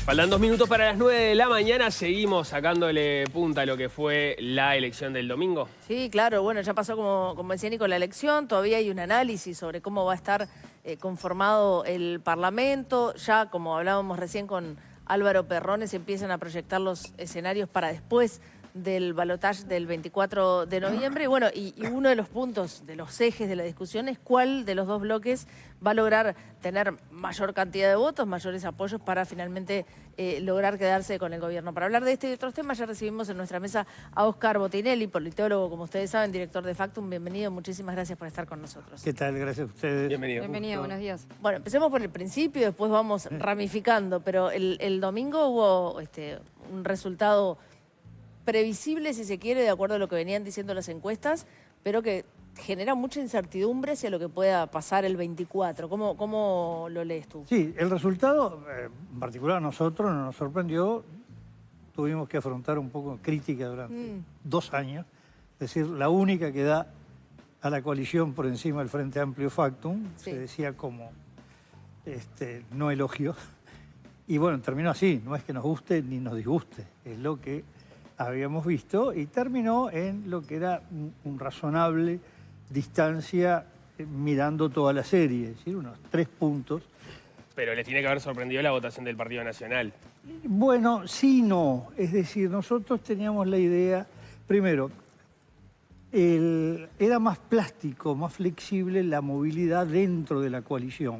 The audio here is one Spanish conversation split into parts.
Faltan 2 minutos para las 9 de la mañana. Seguimos sacándole punta a lo que fue la elección del domingo. Sí, claro. Bueno, ya pasó, como decía Nico, la elección. Todavía hay un análisis sobre cómo va a estar conformado el Parlamento. Ya, como hablábamos recién con Álvaro Perrone, se empiezan a proyectar los escenarios para después del balotaje del 24 de noviembre. Y bueno, y uno de los puntos, de los ejes de la discusión es cuál de los dos bloques va a lograr tener mayor cantidad de votos, mayores apoyos para finalmente lograr quedarse con el gobierno. Para hablar de este y otros temas ya recibimos en nuestra mesa a Óscar Botinelli, politólogo, como ustedes saben, director de Factum. Bienvenido, muchísimas gracias por estar con nosotros. ¿Qué tal? Gracias a ustedes. Bienvenido. Bienvenido, buenos días. Bueno, empecemos por el principio, después vamos ramificando, pero el domingo hubo un resultado previsible, si se quiere, de acuerdo a lo que venían diciendo las encuestas, pero que genera mucha incertidumbre hacia lo que pueda pasar el 24. ¿Cómo lo lees tú? Sí, el resultado, en particular a nosotros, nos sorprendió. Tuvimos que afrontar un poco de crítica durante 2 años. Es decir, la única que da a la coalición por encima del Frente Amplio Factum, Sí. se decía como no elogio. Y bueno, terminó así. No es que nos guste ni nos disguste. Es lo que habíamos visto y terminó en lo que era un razonable distancia mirando toda la serie, es decir, unos 3 puntos. Pero les tiene que haber sorprendido la votación del Partido Nacional. Bueno, sí y no. Es decir, nosotros teníamos la idea, primero, era más plástico, más flexible la movilidad dentro de la coalición.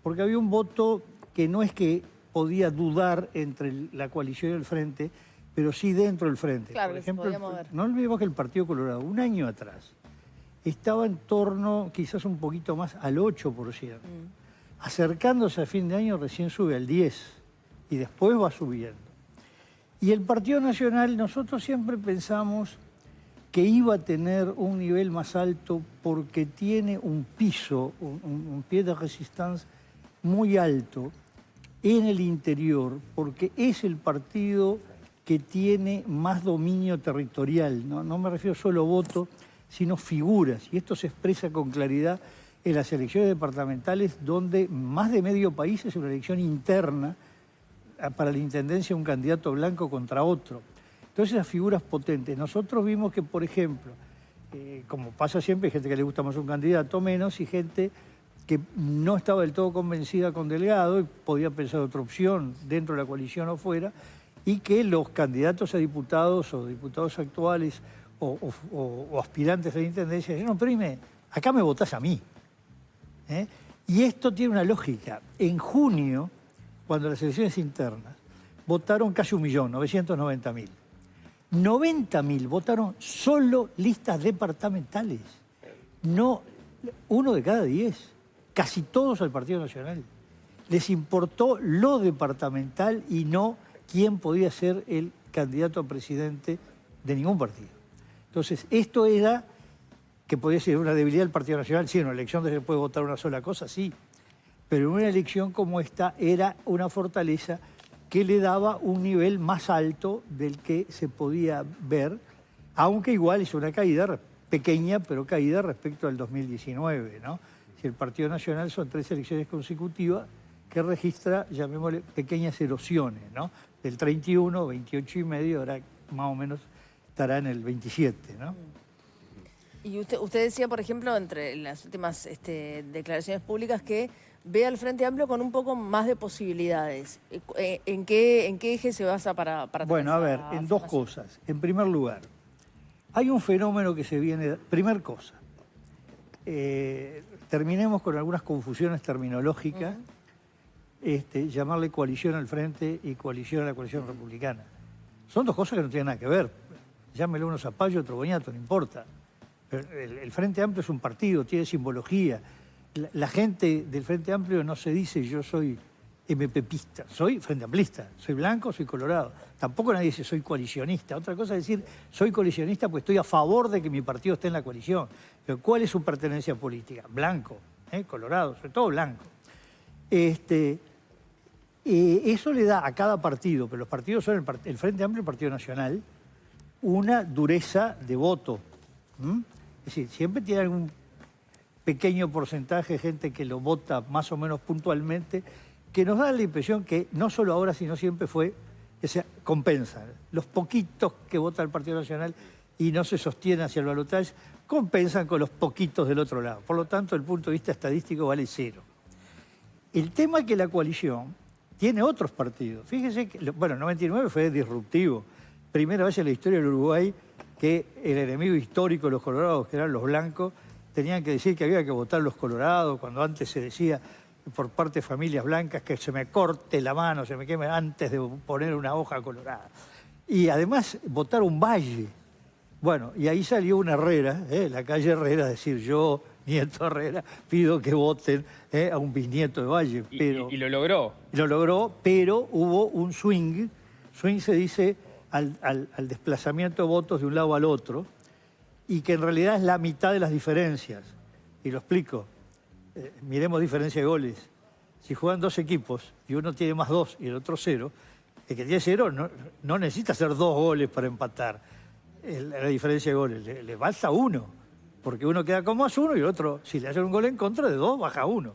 Porque había un voto que no es que podía dudar entre la coalición y el frente, pero sí dentro del frente. Claro, por que se ejemplo, podía mover. no olvidemos que el Partido Colorado, un año atrás, estaba en torno, quizás un poquito más, al 8%. Acercándose a fin de año recién sube al 10% y después va subiendo. Y el Partido Nacional, nosotros siempre pensamos que iba a tener un nivel más alto porque tiene un piso, un pie de resistencia muy alto en el interior, porque es el partido que tiene más dominio territorial. No me refiero solo a voto, sino figuras. Y esto se expresa con claridad en las elecciones departamentales, donde más de medio país es una elección interna para la intendencia un candidato blanco contra otro. Entonces, las figuras potentes. Nosotros vimos que, por ejemplo, como pasa siempre, hay gente que le gusta más un candidato menos y gente que no estaba del todo convencida con Delgado y podía pensar otra opción dentro de la coalición o fuera, y que los candidatos a diputados o diputados actuales o aspirantes a la intendencia dijeron, no, pero acá me votás a mí. Y esto tiene una lógica. En junio, cuando las elecciones internas, votaron casi 1.990.000. 90.000 votaron solo listas departamentales. No, 1 de cada 10. Casi todos al Partido Nacional. Les importó lo departamental y no quién podía ser el candidato a presidente de ningún partido. Entonces, esto era, que podía ser una debilidad del Partido Nacional. Sí, en una elección donde se puede votar una sola cosa, sí. Pero en una elección como esta era una fortaleza que le daba un nivel más alto del que se podía ver, aunque igual es una caída pequeña, pero caída respecto al 2019, ¿no? Si el Partido Nacional son 3 elecciones consecutivas que registra, llamémosle, pequeñas erosiones, ¿no? Del 31, 28,5, ahora más o menos estará en el 27, ¿no? Y usted decía, por ejemplo, entre las últimas declaraciones públicas, que ve al Frente Amplio con un poco más de posibilidades. ¿En qué eje se basa para Bueno, a ver, en 2 cosas. En primer lugar, hay un fenómeno que se viene... Primer cosa, terminemos con algunas confusiones terminológicas, llamarle coalición al Frente y coalición a la coalición republicana. Son 2 cosas que no tienen nada que ver. Llámele uno Zapallo, otro Boñato, no importa. Pero el Frente Amplio es un partido, tiene simbología. La gente del Frente Amplio no se dice yo soy MPPista, soy Frente Amplista, soy blanco, soy colorado. Tampoco nadie dice soy coalicionista. Otra cosa es decir soy coalicionista pues estoy a favor de que mi partido esté en la coalición. Pero ¿cuál es su pertenencia política? Blanco, colorado, sobre todo blanco. Eso le da a cada partido, pero los partidos son el Frente Amplio y el Partido Nacional, una dureza de voto. Es decir, siempre tiene algún pequeño porcentaje de gente que lo vota más o menos puntualmente que nos da la impresión que no solo ahora, sino siempre fue que se compensan. Los poquitos que vota el Partido Nacional y no se sostienen hacia el balotaje, compensan con los poquitos del otro lado. Por lo tanto, el punto de vista estadístico vale 0. El tema es que la coalición tiene otros partidos. Fíjese que, bueno, el 99 fue disruptivo. Primera vez en la historia del Uruguay que el enemigo histórico de los colorados, que eran los blancos, tenían que decir que había que votar los colorados, cuando antes se decía por parte de familias blancas que se me corte la mano, se me queme antes de poner una hoja colorada. Y además votaron Valle. Bueno, y ahí salió una Herrera, la calle Herrera, es decir, yo, nieto Herrera, pido que voten a un bisnieto de Valle. Pero, y lo logró. Lo logró, pero hubo un swing. Swing se dice al desplazamiento de votos de un lado al otro, y que en realidad es la mitad de las diferencias. Y lo explico. Miremos diferencia de goles. Si juegan 2 equipos y uno tiene más 2 y el otro 0, el que tiene 0 no necesita hacer 2 goles para empatar la diferencia de goles. Le basta 1, porque uno queda con más 1 y el otro, si le hacen un gol en contra de 2, baja 1.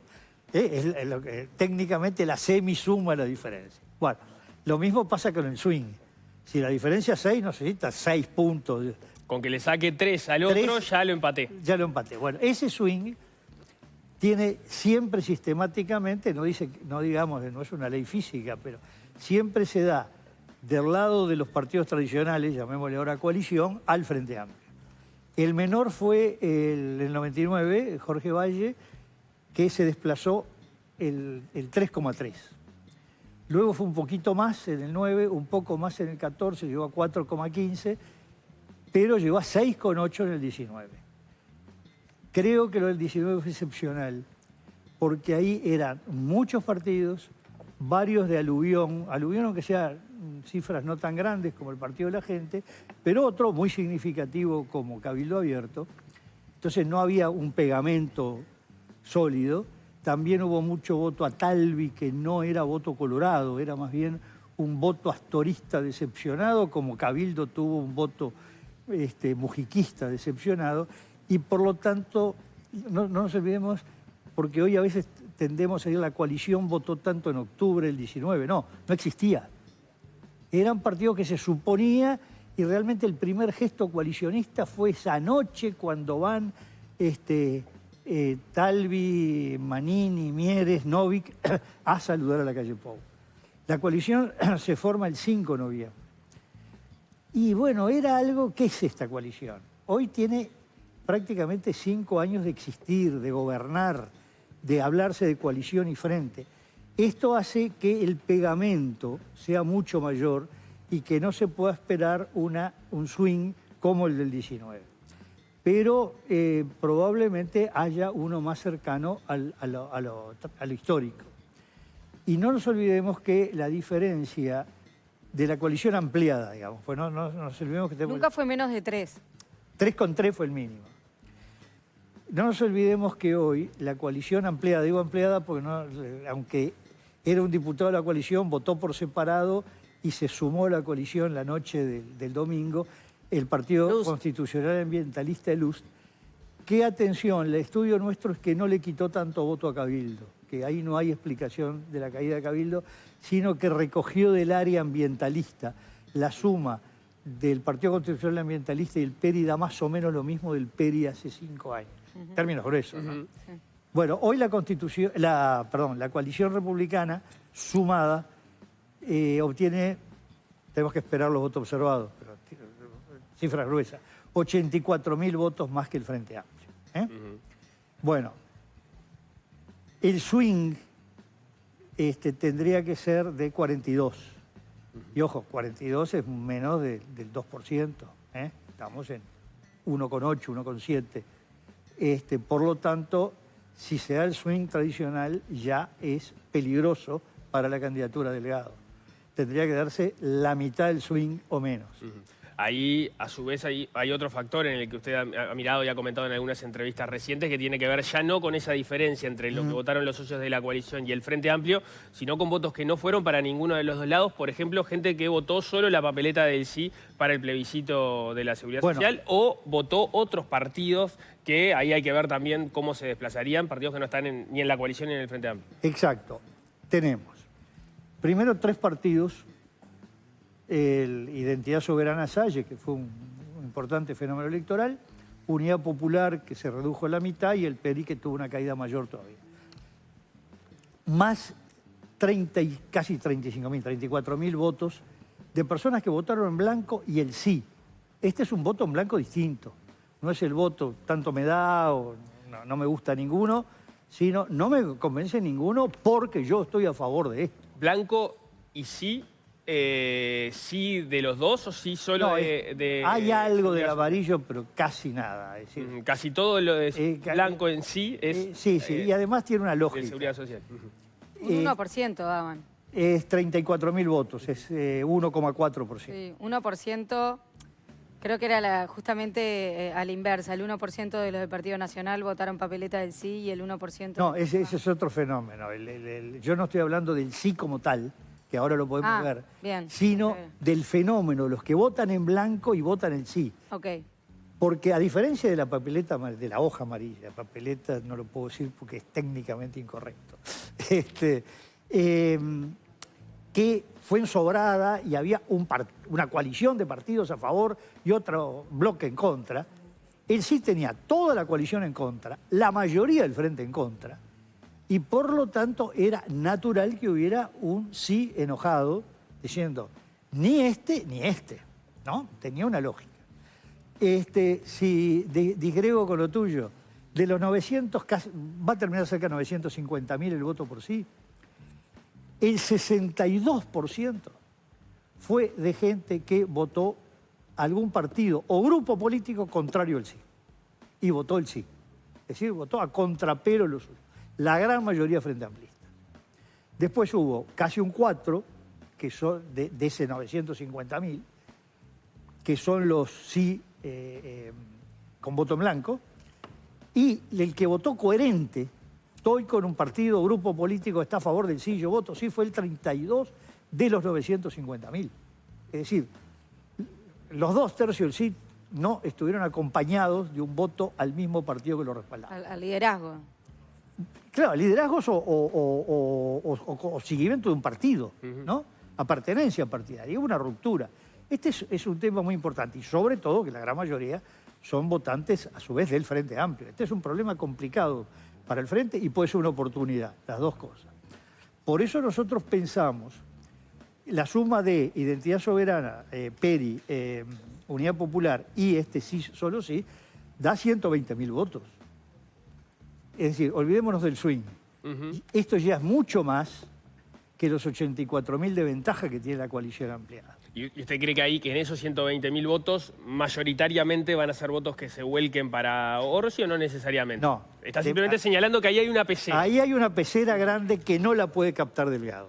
Es lo que, técnicamente la semisuma de la diferencia. Bueno, lo mismo pasa con el swing. Si la diferencia es 6, necesita 6 puntos. Con que le saque 3 al otro, ya lo empaté. Ya lo empaté. Bueno, ese swing tiene siempre sistemáticamente, no digamos, no es una ley física, pero siempre se da del lado de los partidos tradicionales, llamémosle ahora coalición, al Frente Amplio. El menor fue el 99, Jorge Valle, que se desplazó el 3,3. Luego fue un poquito más en el 9, un poco más en el 14, llegó a 4,15, pero llegó a 6,8 en el 19. Creo que lo del 19 fue excepcional, porque ahí eran muchos partidos, varios de aluvión, aunque sea cifras no tan grandes como el Partido de la Gente, pero otro muy significativo como Cabildo Abierto. Entonces no había un pegamento sólido. También hubo mucho voto a Talvi, que no era voto colorado, era más bien un voto astorista decepcionado, como Cabildo tuvo un voto mujiquista decepcionado, y por lo tanto, no nos olvidemos, porque hoy a veces tendemos a decir la coalición votó tanto en octubre del 19, no existía. Eran partidos que se suponía, y realmente el primer gesto coalicionista fue esa noche cuando van Talvi, Manini, Mieres, Novik a saludar a la calle Pou. La coalición se forma el 5 de noviembre. Y bueno, era algo, ¿qué es esta coalición? Hoy tiene prácticamente 5 años de existir, de gobernar, de hablarse de coalición y frente. Esto hace que el pegamento sea mucho mayor y que no se pueda esperar un swing como el del 19. Pero probablemente haya uno más cercano a lo histórico. Y no nos olvidemos que la diferencia de la coalición ampliada, digamos, pues no nos olvidemos que nunca fue menos de 3. 3,3 fue el mínimo. No nos olvidemos que hoy la coalición ampliada, digo ampliada porque aunque era un diputado de la coalición, votó por separado y se sumó a la coalición la noche del domingo, el Partido Lust. Constitucional Ambientalista de Lust, que atención, el estudio nuestro es que no le quitó tanto voto a Cabildo, que ahí no hay explicación de la caída de Cabildo, sino que recogió del área ambientalista la suma del Partido Constitucional Ambientalista y el PERI da más o menos lo mismo del PERI hace 5 años. Términos gruesos, ¿no? Sí. Bueno, hoy la coalición republicana sumada obtiene, tenemos que esperar los votos observados, pero cifras gruesas, 84.000 votos más que el Frente Amplio. Bueno, el swing tendría que ser de 42. Y ojo, 42 es menos del 2%. Estamos en 1,8, 1,7. Por lo tanto, si se da el swing tradicional, ya es peligroso para la candidatura de Delgado. Tendría que darse la mitad del swing o menos. Ahí, a su vez, hay otro factor en el que usted ha mirado y ha comentado en algunas entrevistas recientes que tiene que ver ya no con esa diferencia entre lo que votaron los socios de la coalición y el Frente Amplio, sino con votos que no fueron para ninguno de los dos lados. Por ejemplo, gente que votó solo la papeleta del sí para el plebiscito de la Seguridad Social o votó otros partidos que ahí hay que ver también cómo se desplazarían, partidos que no están ni en la coalición ni en el Frente Amplio. Exacto. tenemos primero 3 partidos, el Identidad Soberana Salle, que fue un importante fenómeno electoral, Unidad Popular, que se redujo a la mitad, y el PERI, que tuvo una caída mayor todavía. Más 30 y casi 35.000, 34.000 votos de personas que votaron en blanco y el sí. Este es un voto en blanco distinto. No es el voto, tanto me da o no me gusta ninguno, sino no me convence ninguno porque yo estoy a favor de esto. Blanco y sí, sí de los dos o sí solo No, hay algo del de amarillo, pero casi nada. Es decir, casi todo lo de blanco en sí es sí, y además tiene una de lógica. seguridad social. Un 1% daban. Es 34.000 votos, es 1,4%. Sí, 1%, creo que era justamente a la inversa. El 1% de los del Partido Nacional votaron papeleta del sí y el 1%... No, ese es otro fenómeno. Yo no estoy hablando del sí como tal, que ahora lo podemos ver, bien, sino del fenómeno, los que votan en blanco y votan el sí. Ok. Porque a diferencia de la papeleta, de la hoja amarilla, papeleta no lo puedo decir porque es técnicamente incorrecto, que fue ensobrada y había una coalición de partidos a favor y otro bloque en contra, el sí tenía toda la coalición en contra, la mayoría del frente en contra, y por lo tanto era natural que hubiera un sí enojado, diciendo, ni este ni este, ¿no? Tenía una lógica. Si digrego con lo tuyo, de los 900, va a terminar cerca de 950.000 el voto por sí, el 62% fue de gente que votó algún partido o grupo político contrario al sí. Y votó el sí. Es decir, votó a contrapelo lo suyo. La gran mayoría frente amplista. Después hubo casi un 4, que son de ese 950.000, que son los sí con voto en blanco, y el que votó coherente, estoy con un partido o grupo político que está a favor del sí, yo voto sí, fue el 32 de los 950.000. Es decir, los 2/3 del sí no estuvieron acompañados de un voto al mismo partido que lo respaldaba. Al liderazgo. Claro, liderazgos o seguimiento de un partido, ¿no? Apartenencia partidaria, una ruptura. Este es un tema muy importante y sobre todo que la gran mayoría son votantes a su vez del Frente Amplio. Este es un problema complicado para el Frente y puede ser una oportunidad, las dos cosas. Por eso nosotros pensamos la suma de Identidad Soberana, PERI, Unidad Popular y este sí, solo sí, da 120.000 votos. Es decir, olvidémonos del swing. Esto ya es mucho más que los 84.000 de ventaja que tiene la coalición ampliada. ¿Y usted cree que ahí, que en esos 120.000 votos, mayoritariamente van a ser votos que se vuelquen para Orsi o no necesariamente? No. Está simplemente señalando que ahí hay una pecera. Ahí hay una pecera grande que no la puede captar Delgado.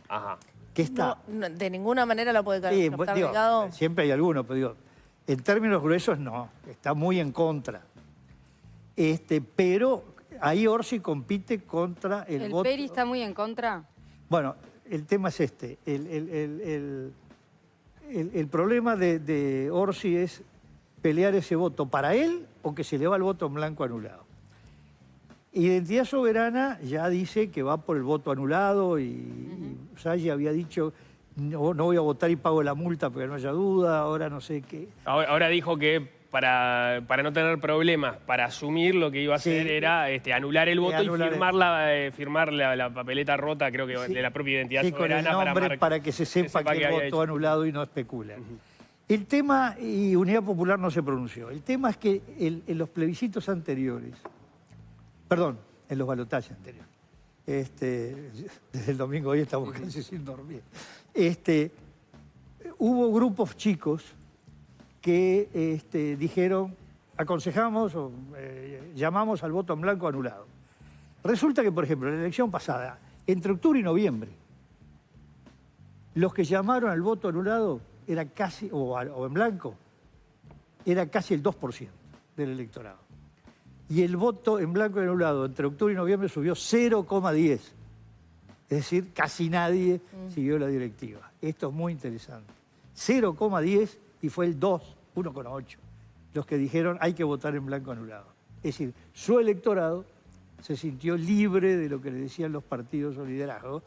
Ajá. Que está... No, de ninguna manera la puede Sí, captar digo, Delgado. siempre hay alguno, pero digo, en términos gruesos no, está muy en contra. Pero ahí Orsi compite contra el voto... ¿El PERI está muy en contra? Bueno, el tema es este. El problema de Orsi es pelear ese voto para él o que se le va el voto en blanco anulado. Identidad Soberana ya dice que va por el voto anulado y Salle había dicho no voy a votar y pago la multa porque no haya duda, ahora no sé qué. Ahora dijo que para no tener problemas, para asumir lo que iba a hacer era anular el voto y firmar la papeleta rota, creo que de la propia Identidad Soberana. Con el nombre para que se sepa que el voto anulado y no especula. El tema, y Unidad Popular no se pronunció, el tema es que en los plebiscitos anteriores, perdón, en los balotajes anteriores, desde el domingo hoy estamos casi sin dormir, hubo grupos chicos que dijeron, aconsejamos o llamamos al voto en blanco anulado. Resulta que, por ejemplo, en la elección pasada, entre octubre y noviembre, los que llamaron al voto anulado era casi, o en blanco, era casi el 2% del electorado. Y el voto en blanco y anulado entre octubre y noviembre subió 0,10. Es decir, casi nadie siguió la directiva. Esto es muy interesante. 0,10 y fue el 1,8, los que dijeron hay que votar en blanco anulado. Es decir, su electorado se sintió libre de lo que le decían los partidos o liderazgos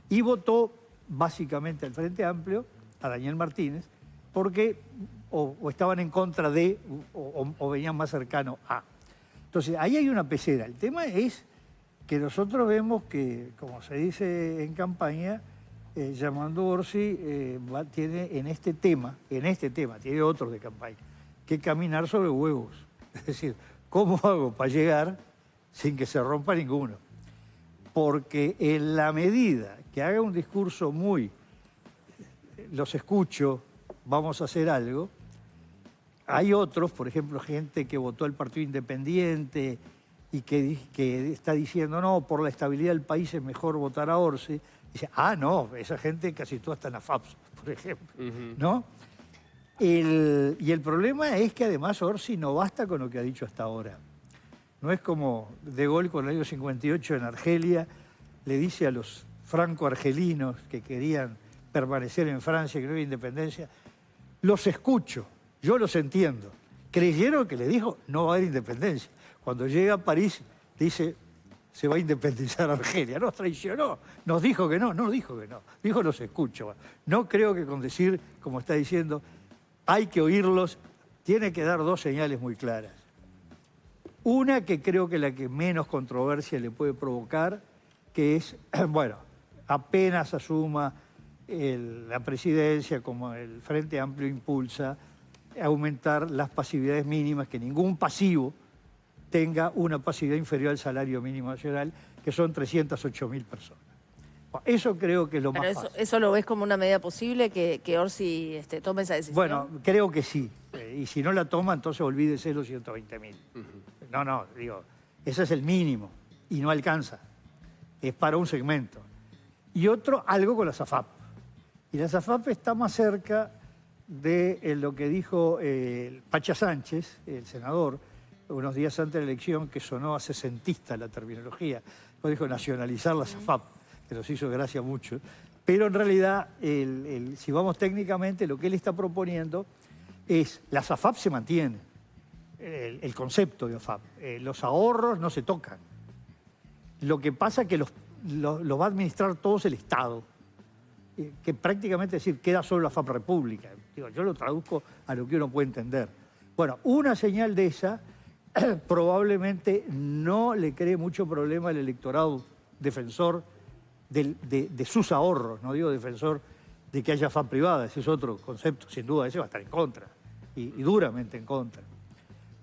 Y votó básicamente al Frente Amplio, a Daniel Martínez, porque o estaban en contra de o venían más cercanos a. Entonces, ahí hay una pecera. El tema es que nosotros vemos que, como se dice en campaña, Yamandu Orsi tiene en este tema, tiene otros de campaña, que caminar sobre huevos. Es decir, ¿cómo hago para llegar sin que se rompa ninguno? Porque en la medida que haga un discurso muy, los escucho, vamos a hacer algo, hay otros, por ejemplo, gente que votó al Partido Independiente y que está diciendo, no, por la estabilidad del país es mejor votar a Orsi. Dice, no, esa gente casi toda está en AFAPS, por ejemplo, ¿no? Y el problema es que además Orsi no basta con lo que ha dicho hasta ahora. No es como De Gaulle con el año 58 en Argelia, le dice a los franco-argelinos que querían permanecer en Francia, que no había independencia, los escucho, yo los entiendo. Creyeron que le dijo, no va a haber independencia. Cuando llega a París, dice, se va a independizar Argelia. Nos traicionó, nos dijo que no, no dijo que no, dijo los escucho. No creo que con decir, como está diciendo, hay que oírlos, tiene que dar dos señales muy claras. Una que creo que la que menos controversia le puede provocar, que es, bueno, apenas asuma la presidencia, como el Frente Amplio impulsa, aumentar las pasividades mínimas, que ningún pasivo tenga una pasividad inferior al salario mínimo nacional, que son 308.000 personas. Bueno, eso creo que es lo más fácil. ¿Eso lo ves como una medida posible, que Orsi tome esa decisión? Bueno, creo que sí. Y si no la toma, entonces olvídese los 120.000. No, digo, ese es el mínimo y no alcanza. Es para un segmento. Y otro, algo con la SAFAP. Y la SAFAP está más cerca de lo que dijo Pacha Sánchez, el senador, unos días antes de la elección, que sonó a sesentista la terminología. Pues dijo nacionalizar la SAFAP, que nos hizo gracia mucho. Pero en realidad, si vamos técnicamente, lo que él está proponiendo es, la SAFAP se mantiene, el concepto de AFAP. Los ahorros no se tocan. Lo que pasa es que los va a administrar todos el Estado, que prácticamente, es decir, queda solo la AFAP República. Digo, yo lo traduzco a lo que uno puede entender. Bueno, una señal de esa probablemente no le cree mucho problema al electorado defensor de sus ahorros, no digo defensor de que haya AFAP privada, ese es otro concepto, sin duda, ese va a estar en contra, y duramente en contra.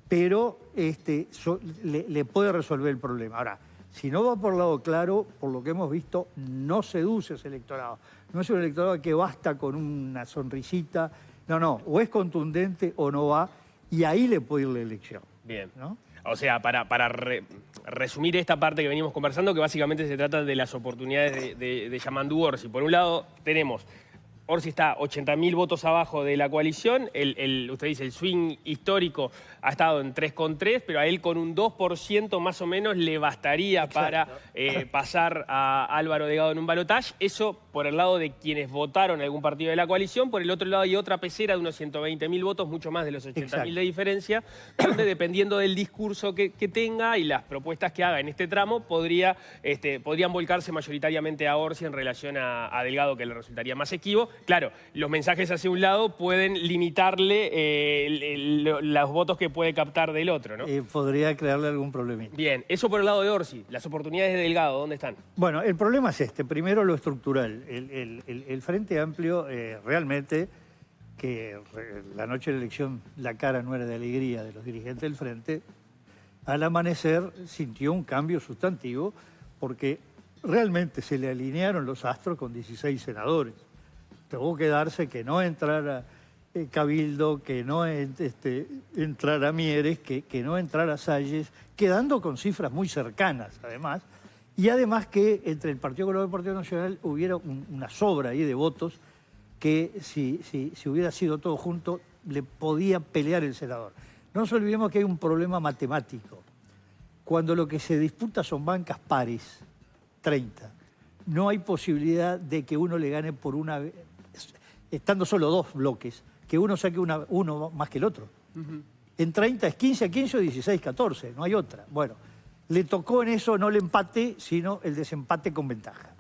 Pero le puede resolver el problema. Ahora, si no va por el lado claro, por lo que hemos visto, no seduce ese electorado. No es un electorado que basta con una sonrisita. No, o es contundente o no va, y ahí le puede ir la elección. Bien. ¿No? O sea, para resumir esta parte que venimos conversando, que básicamente se trata de las oportunidades de Yamandu Orsi. Por un lado, tenemos, Orsi está 80.000 votos abajo de la coalición, usted dice, el swing histórico ha estado en 3,3, pero a él con un 2% más o menos le bastaría para pasar a Álvaro Delgado en un balotaje. Eso por el lado de quienes votaron algún partido de la coalición. Por el otro lado hay otra pecera de unos 120.000 votos, mucho más de los 80.000 de diferencia, donde dependiendo del discurso que tenga y las propuestas que haga en este tramo, podrían volcarse mayoritariamente a Orsi en relación a Delgado, que le resultaría más esquivo. Claro, los mensajes hacia un lado pueden limitarle los votos que puede captar del otro, ¿no? Podría crearle algún problemita. Bien, eso por el lado de Orsi. Las oportunidades de Delgado, ¿dónde están? Bueno, el problema es primero lo estructural. El Frente Amplio realmente, que la noche de la elección la cara no era de alegría de los dirigentes del Frente, al amanecer sintió un cambio sustantivo porque realmente se le alinearon los astros con 16 senadores. Tuvo que darse que no entrara Cabildo, que no entrara Mieres, que no entrara Salles, quedando con cifras muy cercanas, además. Y además que entre el Partido Colorado y el Partido Nacional hubiera una sobra ahí de votos que si hubiera sido todo junto, le podía pelear el senador. No nos olvidemos que hay un problema matemático. Cuando lo que se disputa son bancas pares, 30, no hay posibilidad de que uno le gane por una vez, estando solo dos bloques, que uno saque uno más que el otro. En 30 es 15 a 15 o 16 a 14, no hay otra. Bueno, le tocó en eso no el empate, sino el desempate con ventaja.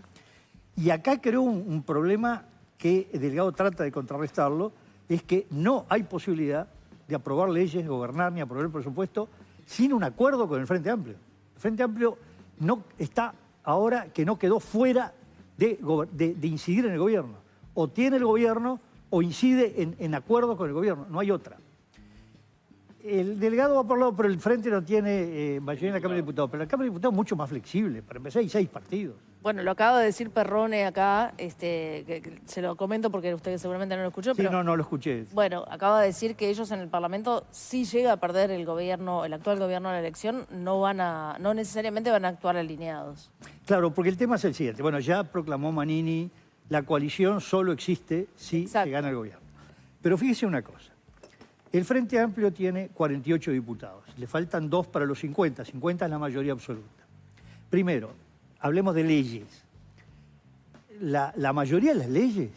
Y acá creó un problema que Delgado trata de contrarrestarlo, es que no hay posibilidad de aprobar leyes, gobernar ni aprobar el presupuesto sin un acuerdo con el Frente Amplio. El Frente Amplio no está ahora que no quedó fuera de incidir en el gobierno. O tiene el gobierno o incide en acuerdos con el gobierno, no hay otra. El Delgado va por lado, pero el Frente no tiene mayoría en la Cámara de Diputados. Pero la Cámara de Diputados es mucho más flexible. Para empezar, hay 6 partidos. Bueno, lo acaba de decir Perrone acá, que se lo comento porque usted seguramente no lo escuchó. Sí, pero, no lo escuché. Bueno, acaba de decir que ellos en el Parlamento, si llega a perder el gobierno, el actual gobierno de la elección, no necesariamente van a actuar alineados. Claro, porque el tema es el siguiente. Bueno, ya proclamó Manini, la coalición solo existe si se gana el gobierno. Pero fíjese una cosa. El Frente Amplio tiene 48 diputados. Le faltan 2 para los 50. 50 es la mayoría absoluta. Primero, hablemos de leyes. La mayoría de las leyes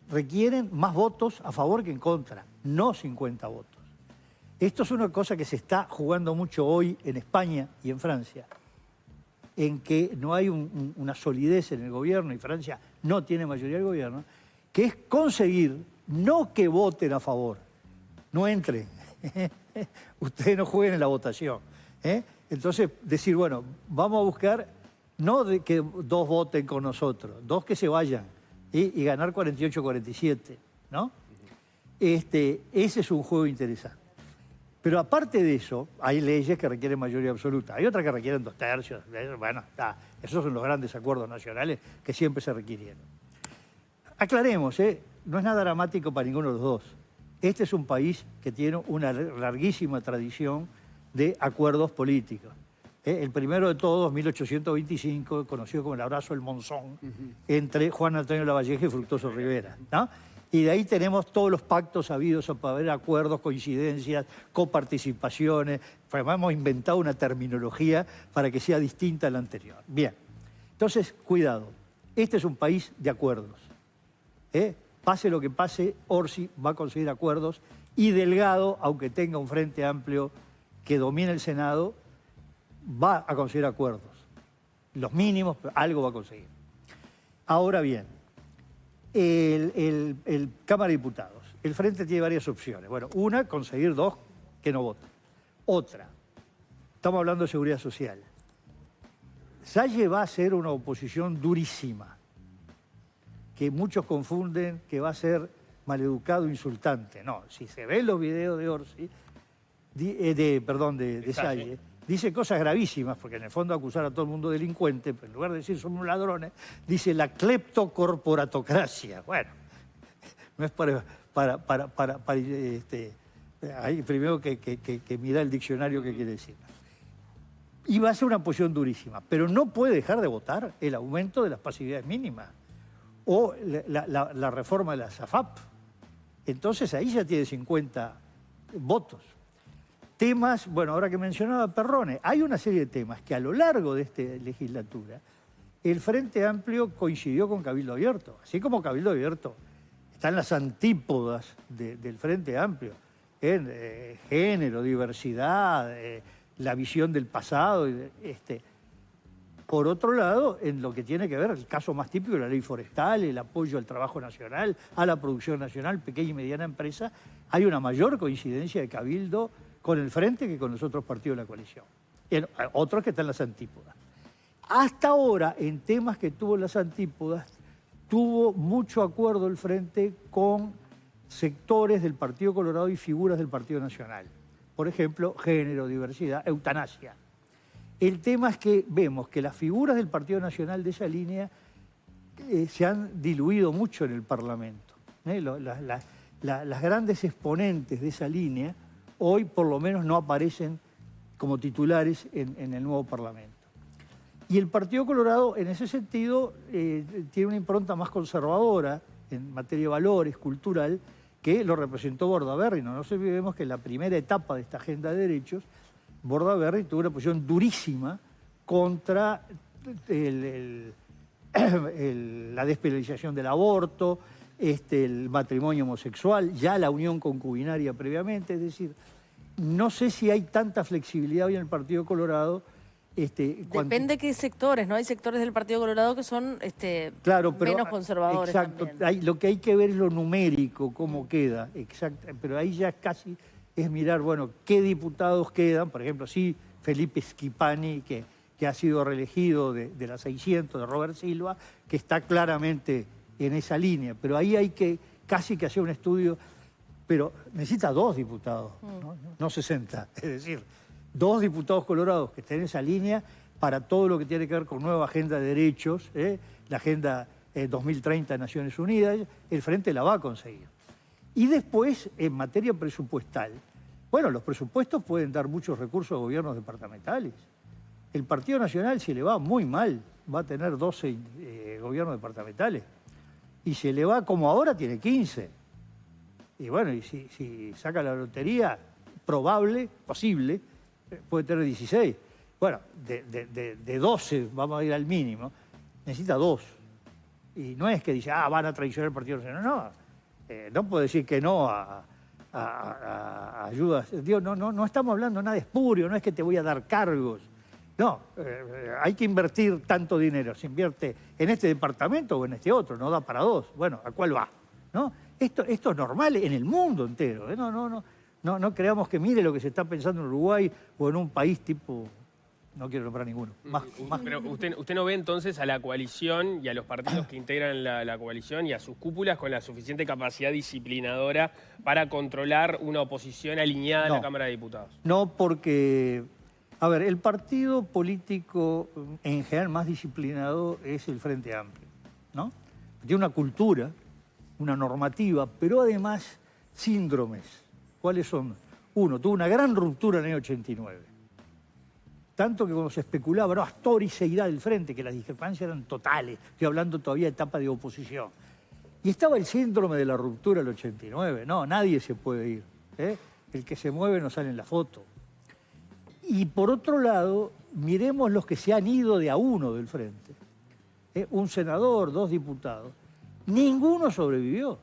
requieren más votos a favor que en contra, no 50 votos. Esto es una cosa que se está jugando mucho hoy en España y en Francia, en que no hay una solidez en el gobierno, y Francia no tiene mayoría del gobierno, que es conseguir no que voten a favor, no entren, ustedes no jueguen en la votación. Entonces, decir, bueno, vamos a buscar no de que 2 voten con nosotros, 2 que se vayan y ganar 48-47, ¿no? Ese es un juego interesante. Pero aparte de eso, hay leyes que requieren mayoría absoluta, hay otras que requieren 2/3, bueno, esos son los grandes acuerdos nacionales que siempre se requirieron. Aclaremos, no es nada dramático para ninguno de los dos. Este es un país que tiene una larguísima tradición de acuerdos políticos. El primero de todos, 1825, conocido como el abrazo del Monzón, entre Juan Antonio Lavalleja y Fructuoso Rivera, ¿no? Y de ahí tenemos todos los pactos habidos para haber acuerdos, coincidencias, coparticipaciones. Hemos inventado una terminología para que sea distinta a la anterior. Bien, entonces, cuidado. Este es un país de acuerdos. Pase lo que pase, Orsi va a conseguir acuerdos y Delgado, aunque tenga un Frente Amplio que domine el Senado, va a conseguir acuerdos. Los mínimos, pero algo va a conseguir. Ahora bien, el Cámara de Diputados. El Frente tiene varias opciones. Bueno, una, conseguir 2 que no voten. Otra, estamos hablando de seguridad social. Salle va a ser una oposición durísima, que muchos confunden que va a ser maleducado, insultante. No, si se ven los videos de Orsi, de Salle, dice cosas gravísimas, porque en el fondo acusar a todo el mundo de delincuente, pero en lugar de decir somos ladrones, dice la cleptocorporatocracia. Bueno, no es hay primero que mirar el diccionario que quiere decir. Y va a ser una posición durísima, pero no puede dejar de votar el aumento de las pasividades mínimas o la reforma de la SAFAP. Entonces ahí ya tiene 50 votos. Temas, bueno, ahora que mencionaba Perrone, hay una serie de temas que a lo largo de esta legislatura el Frente Amplio coincidió con Cabildo Abierto. Así como Cabildo Abierto está en las antípodas del Frente Amplio, en género, diversidad, la visión del pasado. Por otro lado, en lo que tiene que ver, el caso más típico de la ley forestal, el apoyo al trabajo nacional, a la producción nacional, pequeña y mediana empresa, hay una mayor coincidencia de Cabildo con el Frente que con los otros partidos de la coalición. Otros que están en las antípodas. Hasta ahora, en temas que tuvo las antípodas, tuvo mucho acuerdo el Frente con sectores del Partido Colorado y figuras del Partido Nacional. Por ejemplo, género, diversidad, eutanasia. El tema es que vemos que las figuras del Partido Nacional de esa línea se han diluido mucho en el Parlamento. Las grandes exponentes de esa línea hoy por lo menos no aparecen como titulares en el nuevo Parlamento. Y el Partido Colorado, en ese sentido, tiene una impronta más conservadora en materia de valores, cultural, que lo representó Bordaberry. No nos olvidemos que en la primera etapa de esta agenda de derechos, Bordaberry tuvo una posición durísima contra la despenalización del aborto, el matrimonio homosexual, ya la unión concubinaria previamente. Es decir, no sé si hay tanta flexibilidad hoy en el Partido Colorado Depende qué sectores, ¿no? Hay sectores del Partido Colorado que son claro, pero, menos conservadores. Exacto, lo que hay que ver es lo numérico, cómo queda, exacto, pero ahí ya casi es mirar, bueno, qué diputados quedan, por ejemplo, sí, Felipe Schipani, que ha sido reelegido de las 600 de Robert Silva, que está claramente en esa línea, pero ahí hay que casi que hacer un estudio, pero necesita 2 diputados, no 60, es decir, 2 diputados colorados que estén en esa línea para todo lo que tiene que ver con nueva agenda de derechos, la agenda 2030 de Naciones Unidas, el Frente la va a conseguir. Y después, en materia presupuestal, bueno, los presupuestos pueden dar muchos recursos a gobiernos departamentales. El Partido Nacional, si le va muy mal, va a tener 12 gobiernos departamentales. Y si le va como ahora, tiene 15. Y bueno, y si saca la lotería, posible, puede tener 16. Bueno, de 12 vamos a ir al mínimo, necesita 2. Y no es que dice, van a traicionar el Partido Nacional. No puede decir que no a ayudas. Dios, no estamos hablando nada espurio, no es que te voy a dar cargos. No, hay que invertir tanto dinero. Se invierte en este departamento o en este otro, no da para 2. Bueno, ¿a cuál va? ¿No? Esto es normal en el mundo entero. No creamos que mire lo que se está pensando en Uruguay o en un país tipo... No quiero nombrar ninguno. Pero usted no ve entonces a la coalición y a los partidos que integran la coalición y a sus cúpulas con la suficiente capacidad disciplinadora para controlar una oposición alineada en la Cámara de Diputados. No, porque, a ver, el partido político en general más disciplinado es el Frente Amplio, ¿no? Tiene una cultura, una normativa, pero además síndromes. ¿Cuáles son? Uno, tuvo una gran ruptura en el año 89. Tanto que cuando se especulaba, Astori se irá del frente, que las discrepancias eran totales. Estoy hablando todavía de etapa de oposición. Y estaba el síndrome de la ruptura del 89. No, nadie se puede ir. El que se mueve no sale en la foto. Y por otro lado, miremos los que se han ido de a uno del frente. Un senador, 2 diputados. Ninguno sobrevivió.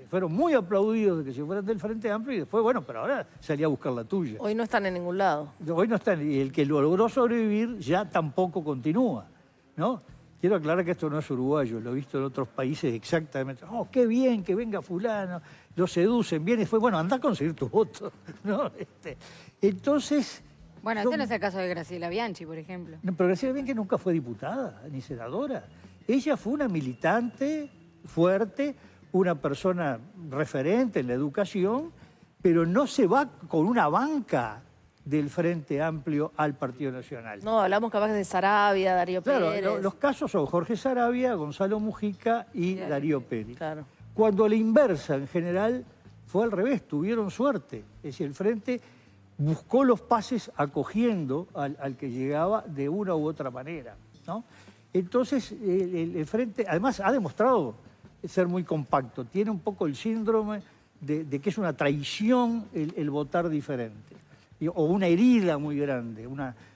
Fueron muy aplaudidos de que se fueran del Frente Amplio y después, bueno, pero ahora salí a buscar la tuya. Hoy no están en ningún lado. Hoy no están, y el que logró sobrevivir ya tampoco continúa, ¿no? Quiero aclarar que esto no es uruguayo, lo he visto en otros países exactamente. ¡Oh, qué bien que venga fulano! Lo seducen, viene y fue, bueno, anda a conseguir tu voto, ¿no? Entonces... Bueno, ese no es el caso de Graciela Bianchi, por ejemplo. No, pero Graciela Bianchi nunca fue diputada, ni senadora. Ella fue una militante fuerte, una persona referente en la educación, pero no se va con una banca del Frente Amplio al Partido Nacional. No, hablamos capaz de Saravia, Darío Pérez. Claro, los casos son Jorge Saravia, Gonzalo Mujica y Darío Pérez. Claro. Cuando a la inversa, en general, fue al revés, tuvieron suerte. Es decir, el Frente buscó los pases acogiendo al que llegaba de una u otra manera, ¿no? Entonces, el Frente, además, ha demostrado ser muy compacto. Tiene un poco el síndrome de que es una traición el votar diferente. O una herida muy grande,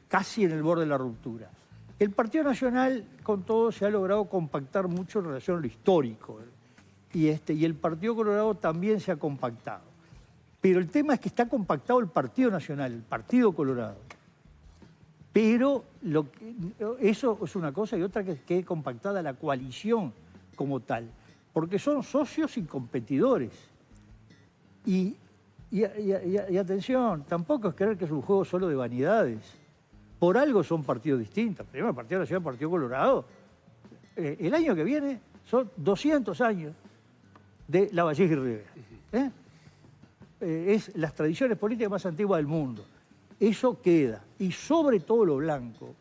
casi en el borde de la ruptura. El Partido Nacional, con todo, se ha logrado compactar mucho en relación a lo histórico. Y el Partido Colorado también se ha compactado. Pero el tema es que está compactado el Partido Nacional, el Partido Colorado. Pero eso es una cosa y otra que quede compactada la coalición como tal. Porque son socios y competidores. Y atención, tampoco es creer que es un juego solo de vanidades. Por algo son partidos distintos. Primero, el Partido Nacional, el Partido Colorado. El año que viene son 200 años de Lavallée y Rivera. Es las tradiciones políticas más antiguas del mundo. Eso queda. Y sobre todo lo blanco.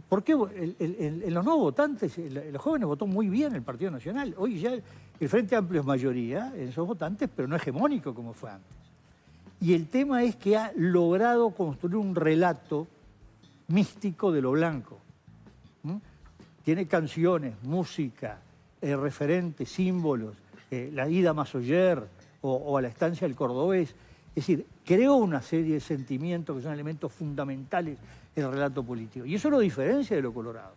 ¿Por qué en los nuevos votantes, los jóvenes votó muy bien el Partido Nacional? Hoy ya el Frente Amplio es mayoría en esos votantes, pero no hegemónico como fue antes. Y el tema es que ha logrado construir un relato místico de lo blanco. Tiene canciones, música, referentes, símbolos, la ida a Masoller o a la estancia del Cordobés. Es decir, creó una serie de sentimientos que son elementos fundamentales en el relato político. Y eso lo diferencia de lo colorado.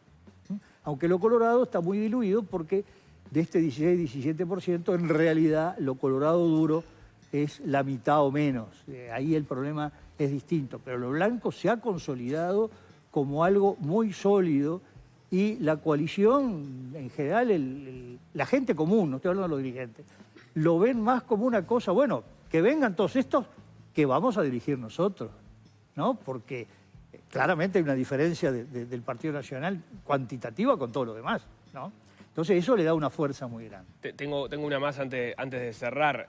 Aunque lo colorado está muy diluido porque de este 16-17%, en realidad lo colorado duro es la mitad o menos. Ahí el problema es distinto, pero lo blanco se ha consolidado como algo muy sólido y la coalición, en general, la gente común, no estoy hablando de los dirigentes, lo ven más como una cosa, bueno, que vengan todos estos que vamos a dirigir nosotros, ¿no? Porque claramente hay una diferencia del Partido Nacional cuantitativa con todo lo demás, ¿no? Entonces eso le da una fuerza muy grande. Tengo una más antes de cerrar.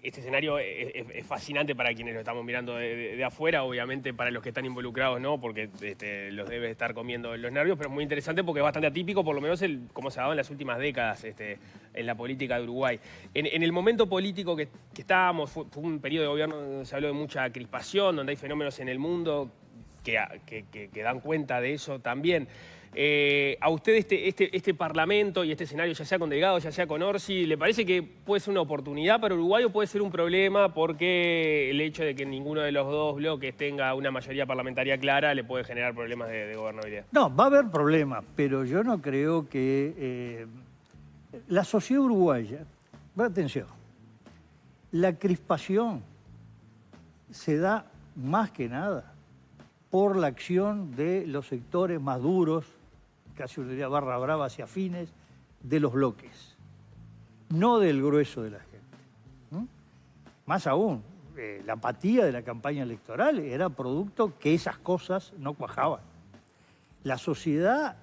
Este escenario es fascinante para quienes lo estamos mirando de afuera, obviamente para los que están involucrados no, porque los debe estar comiendo los nervios, pero es muy interesante porque es bastante atípico, por lo menos como se ha dado en las últimas décadas en la política de Uruguay. En el momento político que estábamos, fue un periodo de gobierno donde se habló de mucha crispación, donde hay fenómenos en el mundo que dan cuenta de eso también. ¿A usted este Parlamento y este escenario, ya sea con Delgado, ya sea con Orsi, le parece que puede ser una oportunidad para Uruguay o puede ser un problema porque el hecho de que ninguno de los dos bloques tenga una mayoría parlamentaria clara le puede generar problemas de gobernabilidad? No, va a haber problemas, pero yo no creo que la sociedad uruguaya, atención, la crispación se da más que nada por la acción de los sectores más duros, casi diría barra brava hacia fines, de los bloques, no del grueso de la gente. Más aún, la apatía de la campaña electoral era producto que esas cosas no cuajaban. La sociedad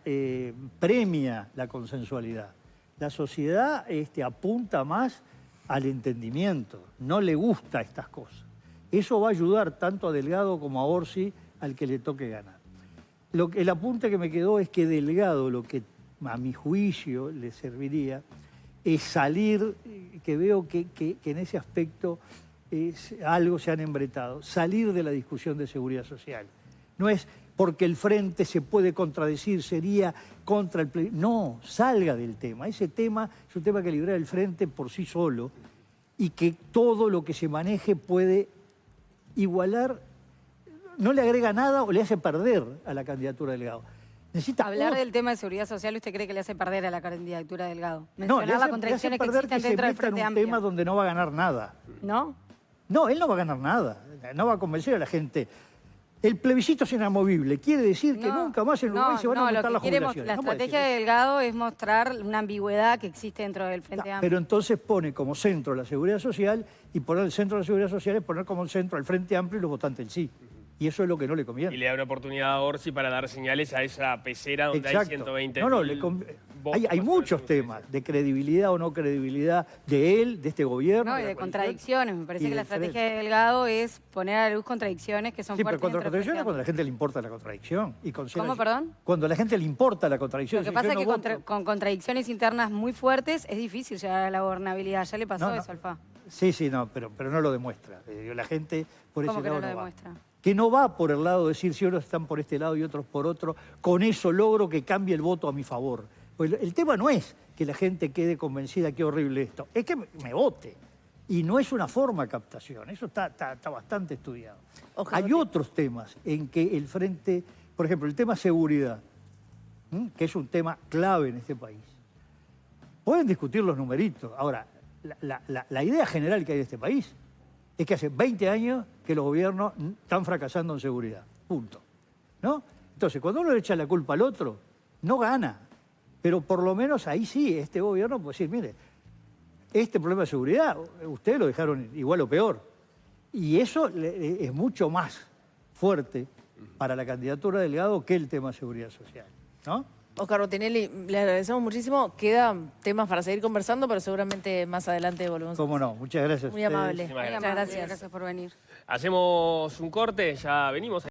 premia la consensualidad, la sociedad apunta más al entendimiento, no le gusta estas cosas. Eso va a ayudar tanto a Delgado como a Orsi al que le toque ganar. El apunte que me quedó es que Delgado, lo que a mi juicio le serviría, es salir, que veo que en ese aspecto algo se han embretado, salir de la discusión de seguridad social. No es porque el frente se puede contradecir, sería contra el plebiscito. No, salga del tema. Ese tema es un tema que libera el frente por sí solo y que todo lo que se maneje puede igualar, no le agrega nada o le hace perder a la candidatura de Delgado. Necesita hablar del tema de seguridad social, ¿usted cree que le hace perder a la candidatura de Delgado? No, Mencionar las contradicciones que existen dentro del Frente un Amplio. tema donde no va a ganar nada. ¿No? No, él no va a ganar nada. No va a convencer a la gente. El plebiscito es inamovible. Quiere decir que nunca más en Uruguay se van a aumentar las jubilaciones. La estrategia de Delgado es mostrar una ambigüedad que existe dentro del Frente Amplio. Pero entonces pone como centro la seguridad social y poner el centro de la seguridad social es poner como centro al Frente Amplio y los votantes en sí. Y eso es lo que no le conviene. Y le da una oportunidad a Orsi para dar señales a esa pecera donde hay 120 hay muchos temas de credibilidad o no credibilidad de él, de este gobierno. No, y de contradicciones. Me parece que la estrategia de Delgado es poner a la luz contradicciones que son fuertes. Sí, pero contra contradicciones cuando a la gente le importa la contradicción. ¿Cómo, perdón? Cuando a la gente le importa la contradicción. Lo que pasa es que con contradicciones internas muy fuertes es difícil llegar a la gobernabilidad. Ya le pasó eso al FA. Sí, no, pero no lo demuestra. La gente por ese lado ¿Cómo que no lo demuestra? Que no va por el lado de decir si unos están por este lado y otros por otro, con eso logro que cambie el voto a mi favor. Pues el tema no es que la gente quede convencida que horrible esto, es que me vote. Y no es una forma de captación, eso está bastante estudiado. Hay otros temas en que el frente, por ejemplo, el tema seguridad, que es un tema clave en este país. Pueden discutir los numeritos. Ahora, la idea general que hay de este país es que hace 20 años que los gobiernos están fracasando en seguridad. Punto. ¿No? Entonces, cuando uno le echa la culpa al otro, no gana. Pero por lo menos ahí sí, este gobierno puede decir, mire, este problema de seguridad, ustedes lo dejaron igual o peor. Y eso es mucho más fuerte para la candidatura de Delgado que el tema de seguridad social. ¿No? Oscar Botinelli, le agradecemos muchísimo. Quedan temas para seguir conversando, pero seguramente más adelante volvemos. Cómo no, muchas gracias. Muy amable. Muchas gracias. Gracias por venir. Hacemos un corte, ya venimos.